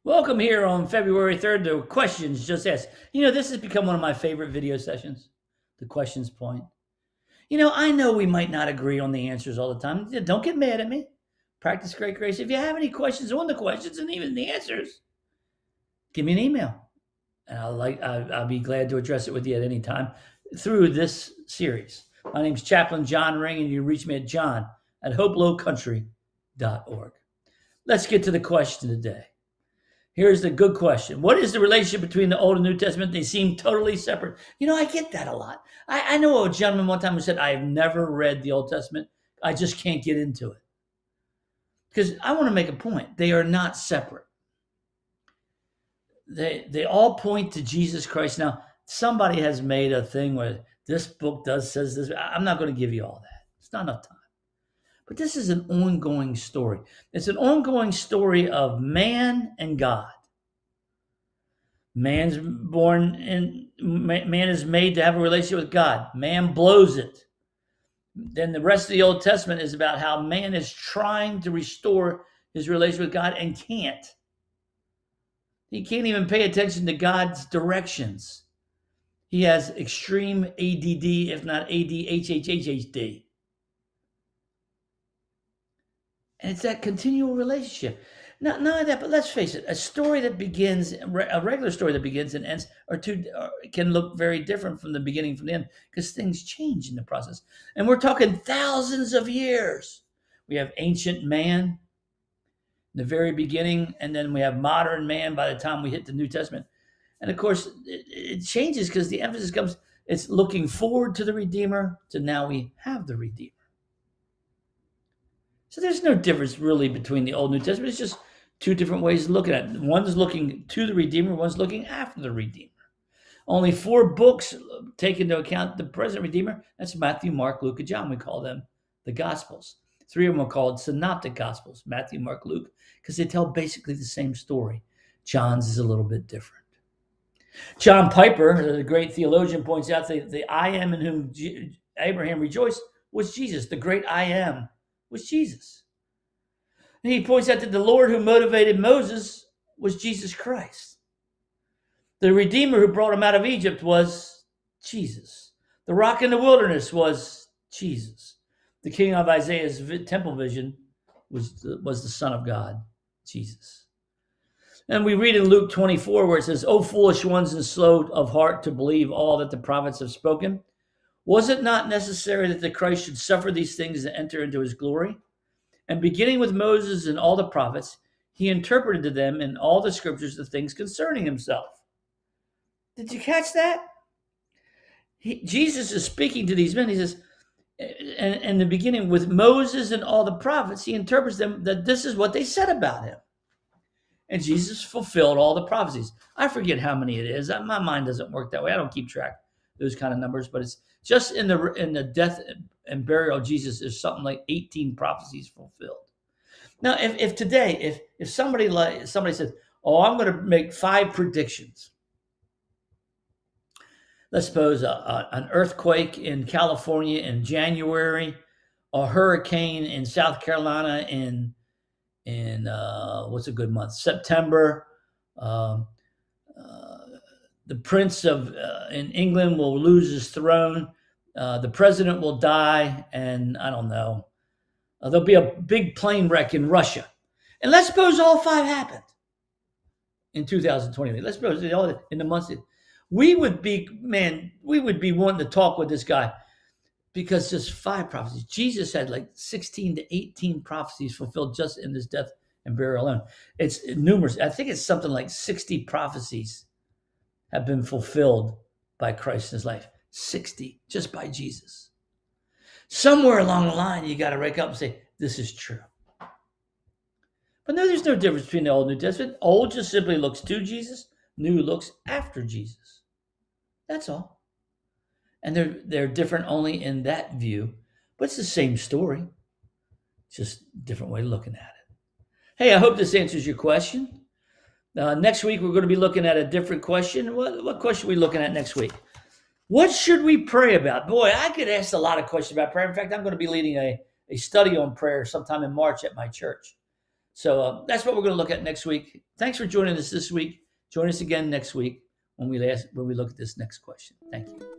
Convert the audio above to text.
Welcome here on February 3rd to Questions Just Asked. This has become one of my favorite video sessions, the questions point. I know we might not agree on the answers all the time. Don't get mad at me. Practice great grace. If you have any questions on the questions and even the answers, give me an email. And I'll be glad to address it with you at any time through this series. My name's Chaplain John Ring, and you can reach me at john@hopelowcountry.org. Let's get to the question today. Here's the good question. What is the relationship between the Old and New Testament? They seem totally separate. I get that a lot. I know a gentleman one time who said, I have never read the Old Testament. I just can't get into it. Because I want to make a point. They are not separate. They all point to Jesus Christ. Now, somebody has made a thing where this book says this. I'm not going to give you all that. It's not enough time. But this is an ongoing story. It's an ongoing story of man and God. Man is made to have a relationship with God. Man blows it. Then the rest of the Old Testament is about how man is trying to restore his relationship with God and can't. He can't even pay attention to God's directions. He has extreme ADD, if not ADHHHHD. And it's that continual relationship. Not only that, but let's face it, a regular story that begins and ends can look very different from the beginning from the end because things change in the process. And we're talking thousands of years. We have ancient man in the very beginning, and then we have modern man by the time we hit the New Testament. And of course, it changes because the emphasis comes, it's looking forward to the Redeemer to now we have the Redeemer. So there's no difference really between the Old and New Testament. It's just two different ways of looking at it. One's looking to the Redeemer, one's looking after the Redeemer. Only 4 books take into account the present Redeemer. That's Matthew, Mark, Luke, and John. We call them the Gospels. 3 of them are called Synoptic Gospels, Matthew, Mark, Luke, because they tell basically the same story. John's is a little bit different. John Piper, the great theologian, points out the I am in whom Abraham rejoiced was Jesus. The great I am was Jesus. And he points out that the Lord who motivated Moses was Jesus Christ. The Redeemer who brought him out of Egypt was Jesus. The rock in the wilderness was Jesus. The king of Isaiah's temple vision was the Son of God, Jesus. And we read in Luke 24 where it says, O foolish ones and slow of heart to believe all that the prophets have spoken. Was it not necessary that the Christ should suffer these things and enter into his glory? And beginning with Moses and all the prophets, he interpreted to them in all the scriptures the things concerning himself. Did you catch that? Jesus is speaking to these men. He says, in the beginning with Moses and all the prophets, he interprets them that this is what they said about him. And Jesus fulfilled all the prophecies. I forget how many it is. My mind doesn't work that way. I don't keep track of those kind of numbers, but it's just in the death and burial of Jesus is something like 18 prophecies fulfilled. Now, if today, if somebody says, "Oh, I'm going to make 5 predictions," let's suppose an earthquake in California in January, a hurricane in South Carolina in what's a good month? September. The prince in England will lose his throne. The president will die, and I don't know. There'll be a big plane wreck in Russia. And let's suppose all 5 happened in 2020. Let's suppose all in the months. We would be wanting to talk with this guy because just 5 prophecies. Jesus had like 16 to 18 prophecies fulfilled just in this death and burial alone. It's numerous. I think it's something like 60 prophecies have been fulfilled by Christ in his life. 60 just by Jesus. Somewhere along the line, you got to wake up and say, this is true. But no, there's no difference between the Old and New Testament. Old just simply looks to Jesus. New looks after Jesus. That's all. And they're different only in that view, but it's the same story. Just a different way of looking at it. Hey, I hope this answers your question. Next week, we're going to be looking at a different question. What question are we looking at next week? What should we pray about? Boy, I could ask a lot of questions about prayer. In fact, I'm going to be leading a study on prayer sometime in March at my church. So that's what we're going to look at next week. Thanks for joining us this week. Join us again next week when we look at this next question. Thank you.